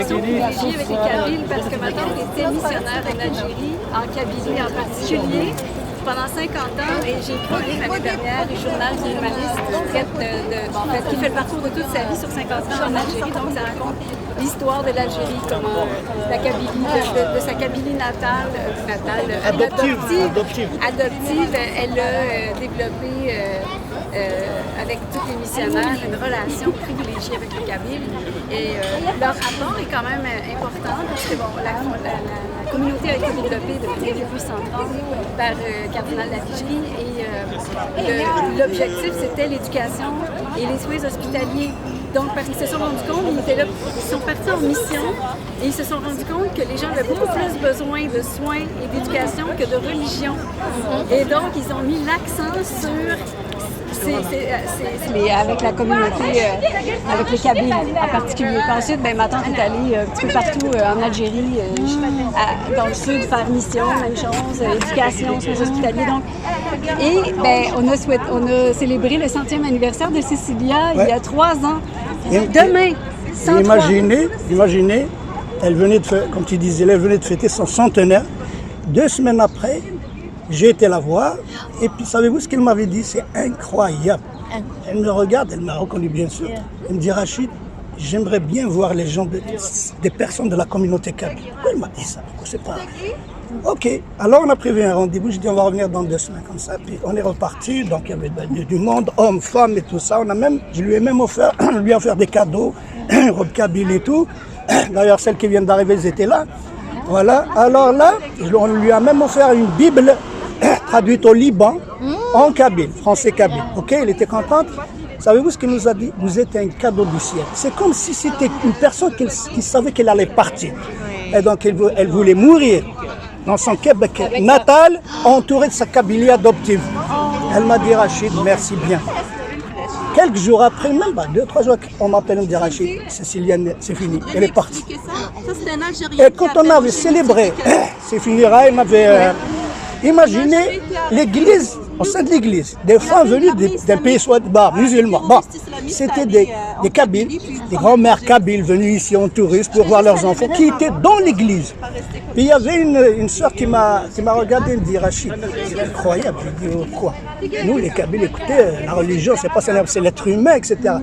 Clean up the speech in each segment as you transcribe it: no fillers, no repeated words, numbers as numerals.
relation privilégiée avec les Kabyles parce que ma tante était missionnaire en Algérie, en Kabylie en particulier, pendant 50 ans, et j'ai écrit l'année dernière le journal du humaniste qui fait le parcours de toute sa vie sur 50 ans en Algérie, donc ça raconte l'histoire de l'Algérie, comment la Kabylie, de sa Kabylie natale, adoptive, elle a développé avec tous les missionnaires une relation privilégiée avec les Kabyles. Et leur rapport est quand même important parce que bon, la communauté a été développée depuis 1830 par cardinal Lafigerie et l'objectif c'était l'éducation et les soins hospitaliers. Donc, parce qu'ils se sont rendus compte, ils sont partis en mission et ils se sont rendus compte que les gens avaient beaucoup plus besoin de soins et d'éducation que de religion. Et donc, ils ont mis l'accent sur avec la communauté, avec les Kabyles en particulier. Puis ensuite, ma tante est allée un petit peu partout en Algérie, dans le sud, faire mission, même chose, éducation, soins hospitaliers. Donc, et on a célébré le 100e anniversaire de Cécilia il y a 3 ans. Demain, 103. Imaginez, elle venait comme tu disais, elle venait de fêter son centenaire. 2 semaines après, j'ai été la voir, et puis savez-vous ce qu'elle m'avait dit? C'est incroyable. Elle me regarde, elle m'a reconnu bien sûr. Elle me dit, Rachid, j'aimerais bien voir les gens, des personnes de la communauté kabyle. Elle m'a dit ça, c'est pas... Ok, alors on a prévu un rendez-vous, j'ai dit on va revenir dans 2 semaines comme ça, puis on est reparti, donc il y avait du monde, hommes, femmes et tout ça. Je lui ai même offert des cadeaux, robe kabyle et tout. D'ailleurs celles qui viennent d'arriver, elles étaient là. Voilà, alors là, on lui a même offert une Bible traduite au Liban en kabyle, français kabyle. Ok, elle était contente. Savez-vous ce qu'il nous a dit? Vous êtes un cadeau du ciel. C'est comme si c'était une personne qui savait qu'elle allait partir. Et donc elle voulait mourir dans son Québec natal, entourée de sa Kabylie adoptive. Elle m'a dit, Rachid, merci bien. Quelques jours après, même 2-3 jours, on m'appelle, on me dit, Rachid, Céciliane, c'est fini, elle est partie. Et quand on avait célébré ses funérailles, on avait imaginé l'église, au sein de l'église, des femmes venues d'un pays soit musulman. Bon, c'était des Kabyles, des grands-mères Kabyles venues ici en tourisme pour voir leurs enfants qui étaient dans l'église. Puis il y avait une sœur qui m'a regardé et me dit, Rachid, c'est incroyable. Je dis, quoi? Nous, les Kabyles, écoutez, la religion, c'est l'être humain, etc.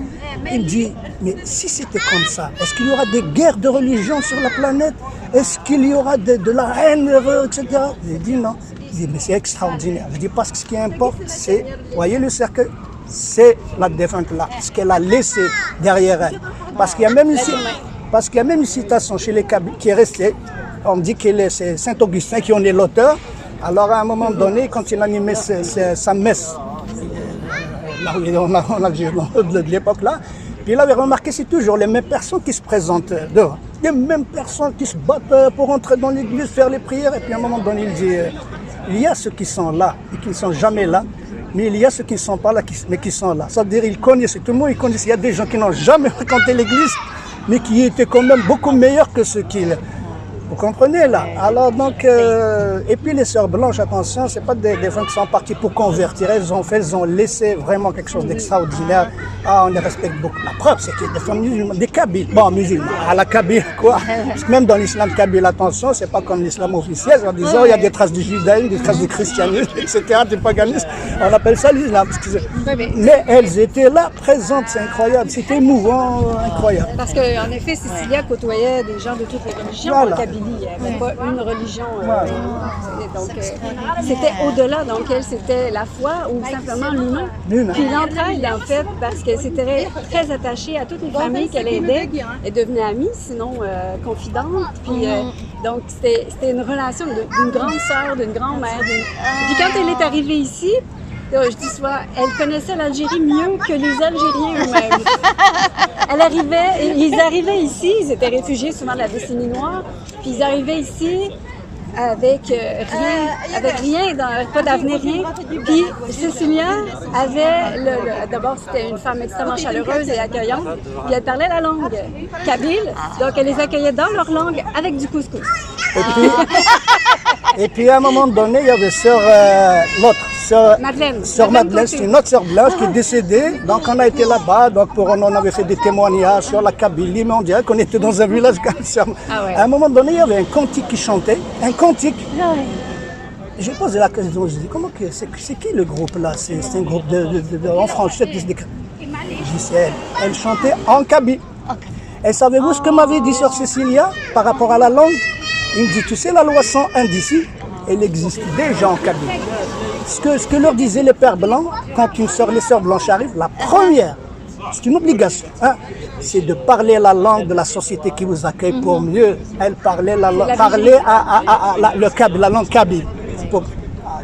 Il me dit, mais si c'était comme ça, est-ce qu'il y aura des guerres de religion sur la planète? Est-ce qu'il y aura de la haine, etc. J'ai dit non. Il dit, mais c'est extraordinaire. Je dis, parce que ce qui importe, c'est, voyez le cercueil, c'est la défunte là, ce qu'elle a laissé derrière elle. Parce qu'il y a même une citation chez les Kabyles qui est restée. On dit que c'est Saint-Augustin qui en est l'auteur. Alors à un moment donné, quand il animait sa messe, là où on a de l'époque là, puis il avait remarqué, c'est toujours les mêmes personnes qui se présentent dehors. Les mêmes personnes qui se battent pour entrer dans l'église, faire les prières. Et puis à un moment donné, il dit, il y a ceux qui sont là et qui ne sont jamais là. Mais il y a ceux qui ne sont pas là, mais qui sont là. Ça veut dire qu'ils connaissent, tout le monde connaît. Il y a des gens qui n'ont jamais fréquenté l'église, mais qui étaient quand même beaucoup meilleurs que ceux qui... Vous comprenez là? Alors donc, et puis les sœurs blanches, attention, c'est pas des gens qui sont partis pour convertir. Elles ont laissé vraiment quelque chose d'extraordinaire. Ah, on les respecte beaucoup. La preuve, c'est qu'il y a des femmes musulmanes, des Kabyles, bon, musulmans, à la Kabyle, quoi. Parce que même dans l'islam Kabyle, attention, c'est pas comme l'islam officiel. En disant, il y a des traces du judaïsme, des traces du christianisme, etc., du paganisme. On appelle ça l'islam. Mais elles étaient là, présentes, c'est incroyable. C'était émouvant, incroyable. Parce qu'en effet, Cécilia côtoyait des gens de toutes les religions en Kabylie. Il n'y avait pas une religion. Donc, c'était au-delà. Donc, elle, c'était la foi ou simplement l'humain. Puis l'entraide, en fait, parce qu'elle s'était très attachée à toutes les familles qu'elle aidait. Elle devenait amie, sinon confidente. Puis, donc, c'était une relation d'une grande sœur, d'une grand-mère. Puis quand elle est arrivée ici, je dis souvent, elle connaissait l'Algérie mieux que les Algériens eux-mêmes. Ils arrivaient ici, ils étaient réfugiés souvent de la décennie noire, puis ils arrivaient ici avec rien, pas d'avenir, rien. Puis Cécilia avait, d'abord c'était une femme extrêmement chaleureuse et accueillante, puis elle parlait la langue kabyle, donc elle les accueillait dans leur langue avec du couscous. Et puis à un moment donné, il y avait Madeleine. Sœur Madeleine, c'est une autre sœur blanche qui est décédée. Donc on a été là-bas, donc on avait fait des témoignages sur la Kabylie, mais on dirait qu'on était dans un village comme ça. Ah ouais. À un moment donné, il y avait un cantique qui chantait, un cantique. J'ai posé la question, je dis, comment que c'est qui le groupe là? C'est un groupe en français. Je dis, c'est elle. Elle chantait en Kabylie. Et savez-vous ce que m'avait dit Sœur Cécilia par rapport à la langue? Il me dit, tu sais, la loi 101 d'ici, elle existe déjà en Kabylie. Ce que leur disaient les pères blancs, quand les sœurs blanches arrivent, la première, c'est une obligation, hein, c'est de parler la langue de la société qui vous accueille pour mieux. Elle parlait la langue kabyle.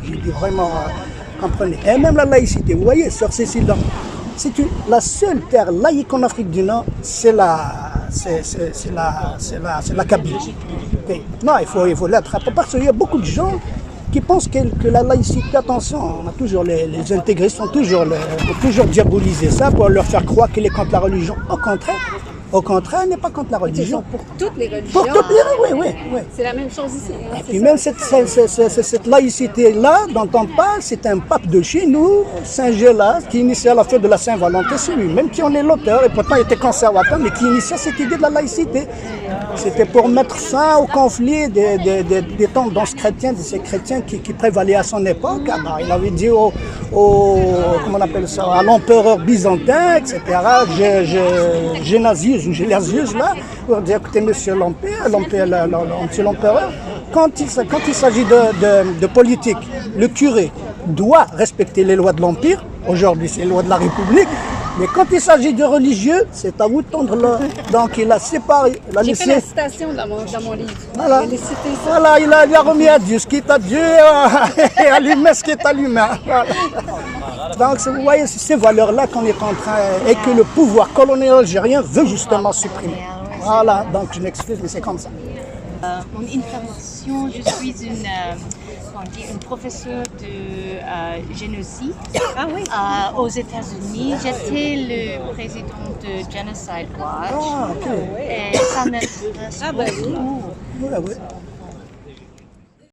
J'ai dit vraiment, comprenez. Et même la laïcité, vous voyez, Sœur Cécilia, la seule terre laïque en Afrique du Nord, c'est la Kabylie. Okay. Non, il faut l'être. Parce qu'il y a beaucoup de gens qui pensent que la laïcité, attention, on a toujours les intégristes sont toujours diaboliser ça pour leur faire croire qu'il est contre la religion. Au contraire, il n'est pas contre la religion. Pour toutes les religions. Pour toutes les religions, oui. C'est la même chose ici. Hein, et puis même cette laïcité-là dont on parle, c'est un pape de chez nous, Saint Gélas, qui initiait la fête de la Saint-Valentin. C'est lui-même qui en est l'auteur, et pourtant il était conservateur, mais qui initiait cette idée de la laïcité. C'était pour mettre fin au conflit des tendances chrétiennes, de ces chrétiens qui prévalaient à son époque. Alors, il avait dit comment on appelle ça, à l'empereur byzantin, etc., Génasius, là, pour dire, écoutez, monsieur l'empereur, quand il s'agit de politique, le curé doit respecter les lois de l'Empire, aujourd'hui c'est les lois de la République, mais quand il s'agit de religieux, c'est à vous de tendre là. Donc il a séparé. J'ai fait la citation dans mon livre. Voilà, il a remis à Dieu ce qui est à Dieu et à l'humain ce qui est à l'humain. Voilà. Donc vous voyez, c'est ces valeurs-là qu'on est en train, et que le pouvoir colonial algérien veut justement supprimer. Voilà, donc je m'excuse, mais c'est comme ça. Mon information, je suis une professeure de génocide aux États-Unis. J'étais le président de Genocide Watch. Ah, ok. Et ça m'intéresse beaucoup.